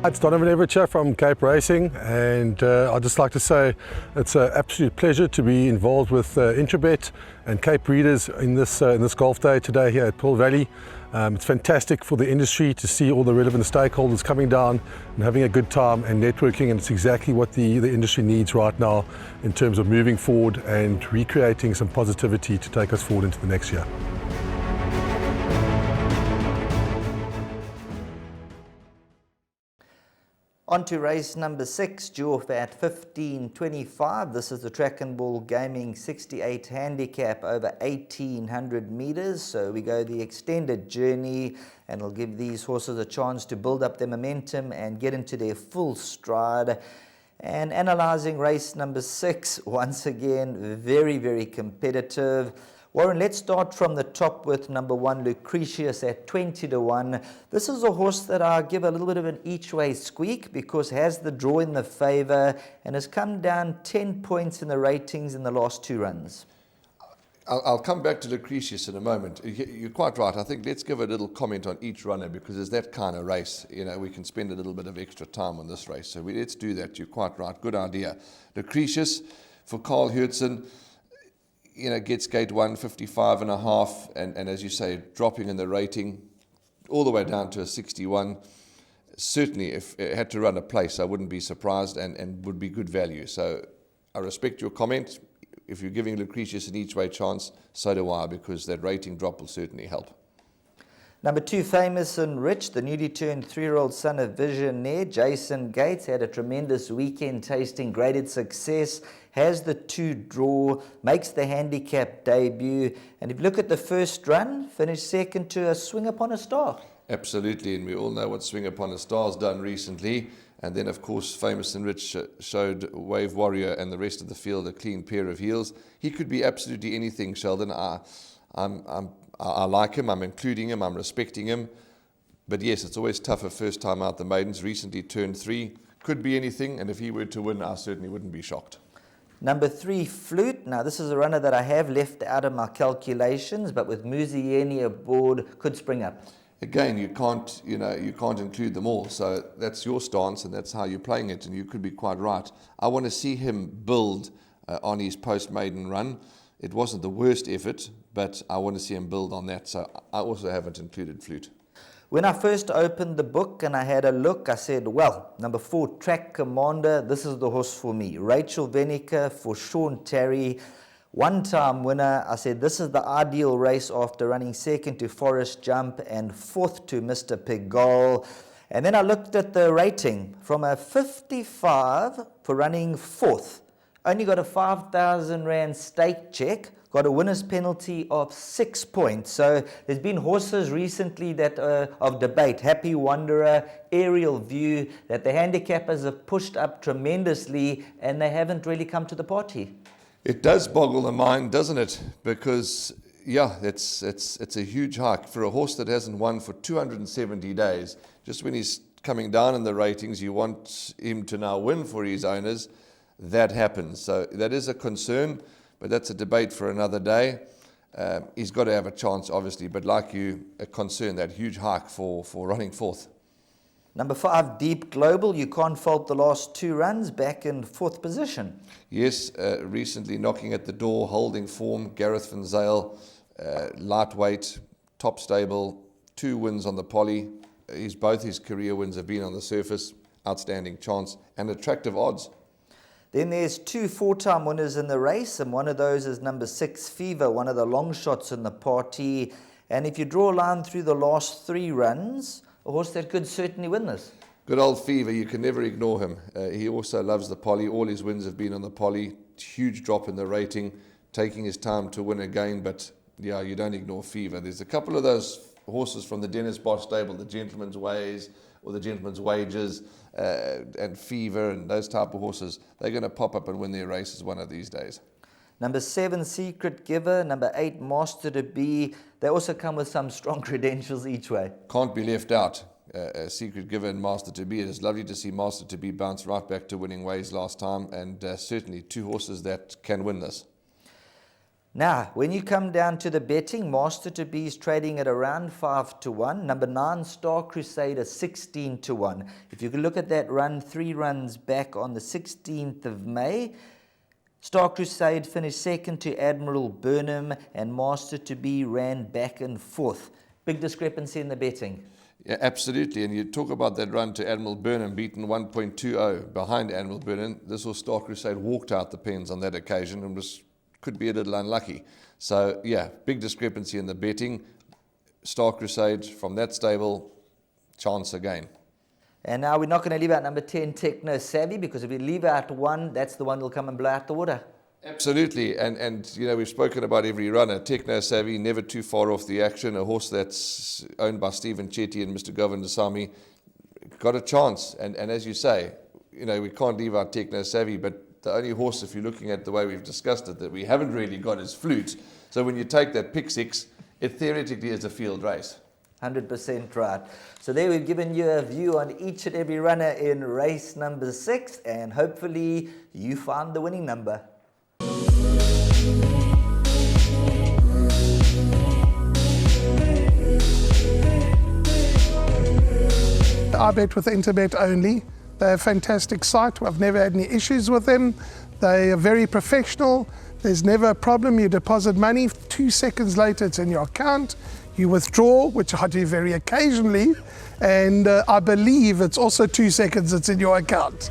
It's Donovan Everett from Cape Racing, and I'd just like to say it's an absolute pleasure to be involved with Intrabet and Cape Breeders in this golf day today here at Pearl Valley. It's fantastic for the industry to see all the relevant stakeholders coming down and having a good time and networking, and it's exactly what the industry needs right now in terms of moving forward and recreating some positivity to take us forward into the next year. On to race number 6, due off at 15:25. This is the Track and Ball Gaming 68 handicap over 1,800 meters. So we go the extended journey, and it'll give these horses a chance to build up their momentum and get into their full stride. And analysing race number 6, once again, very, very competitive. Warren, let's start from the top with number 1, Lucretius at 20-1. This is a horse that I give a little bit of an each-way squeak because has the draw in the favour and has come down 10 points in the ratings in the last 2 runs. I'll come back to Lucretius in a moment. You're quite right. I think let's give a little comment on each runner because it's that kind of race. You know, we can spend a little bit of extra time on this race. So let's do that. You're quite right. Good idea. Lucretius for Carl Hurtson. You know, gets gate 1, 55.5, and as you say, dropping in the rating all the way down to a 61. Certainly, if it had to run a place, I wouldn't be surprised and would be good value. So I respect your comment. If you're giving Lucretius an each-way chance, so do I, because that rating drop will certainly help. Number 2, Famous and Rich, the newly turned 3-year-old son of Visionaire. Jason Gates had a tremendous weekend tasting, graded success, has the 2 draw, makes the handicap debut, and if you look at the first run, finished second to a Swing Upon a Star. Absolutely, and we all know what Swing Upon a Star's done recently. And then, of course, Famous and Rich showed Wave Warrior and the rest of the field a clean pair of heels. He could be absolutely anything, Sheldon. I like him, I'm including him, I'm respecting him. But yes, it's always tougher first time out. The maidens recently turned 3. Could be anything, and if he were to win, I certainly wouldn't be shocked. Number 3, Flute. Now, this is a runner that I have left out of my calculations, but with Muzieni aboard, could spring up. Again, you can't include them all. So that's your stance, and that's how you're playing it, and you could be quite right. I want to see him build on his post-maiden run. It wasn't the worst effort, but I want to see him build on that. So I also haven't included Flute. When I first opened the book and I had a look, I said, well, number 4, Track Commander, this is the horse for me. Rachel Venica for Sean Terry, one-time winner. I said, this is the ideal race after running second to Forest Jump and 4th to Mr. Pigalle. And then I looked at the rating from a 55 for running 4th. Only got a 5,000 Rand stake check, got a winner's penalty of 6 points. So there's been horses recently that of debate, Happy Wanderer, Aerial View, that the handicappers have pushed up tremendously and they haven't really come to the party. It does boggle the mind, doesn't it? Because, yeah, it's a huge hike. For a horse that hasn't won for 270 days, just when he's coming down in the ratings, you want him to now win for his owners. That happens. So that is a concern, but that's a debate for another day. He's got to have a chance, obviously, but like you, a concern, that huge hike for running 4th. Number 5, Deep Global. You can't fault the last 2 runs, back in 4th position. Yes, recently knocking at the door, holding form. Gareth Van Zyl, lightweight, top stable, 2 wins on the poly. Both his career wins have been on the surface. Outstanding chance and attractive odds. Then there's 2 4-time winners in the race, and one of those is number 6, Fever, one of the long shots in the party. And if you draw a line through the last 3 runs, a horse that could certainly win this. Good old Fever, you can never ignore him. He also loves the poly. All his wins have been on the poly. Huge drop in the rating, taking his time to win again. But yeah, you don't ignore Fever. There's a couple of those horses from the Dennis Bosch stable, the Gentleman's Ways or the Gentleman's Wages, and Fever and those type of horses. They're going to pop up and win their races one of these days. Number 7, Secret Giver. Number 8, Master to Be. They also come with some strong credentials each way. Can't be left out. Secret Giver and Master to Be. It is lovely to see Master to Be bounce right back to winning ways last time, and certainly 2 horses that can win this. Now, when you come down to the betting, Master to Be is trading at around 5-1. Number 9, Star Crusader, 16-1. If you can look at that run, 3 runs back on the 16th of May, Star Crusade finished second to Admiral Burnham, and Master to Be ran back and forth. Big discrepancy in the betting. Yeah, absolutely. And you talk about that run to Admiral Burnham, beaten 1.20 behind Admiral Burnham. This was Star Crusade walked out the pens on that occasion and could be a little unlucky. So, yeah, big discrepancy in the betting. Star Crusade from that stable, chance again. And now we're not going to leave out number 10, Techno Savvy, because if we leave out one, that's the one that'll come and blow out the water. Absolutely, and you know, we've spoken about every runner. Techno Savvy, never too far off the action. A horse that's owned by Stephen Chetty and Mr. Govindasamy, got a chance. And as you say, you know, we can't leave out Techno Savvy, but the only horse, if you're looking at the way we've discussed it, that we haven't really got is Flute. So when you take that pick 6, it theoretically is a field race. 100% right. So there we've given you a view on each and every runner in race number 6, and hopefully you found the winning number. I bet with Interbet only. They're a fantastic site. I've never had any issues with them. They are very professional. There's never a problem. You deposit money, 2 seconds later it's in your account. You withdraw, which I do very occasionally, and I believe it's also 2 seconds it's in your account.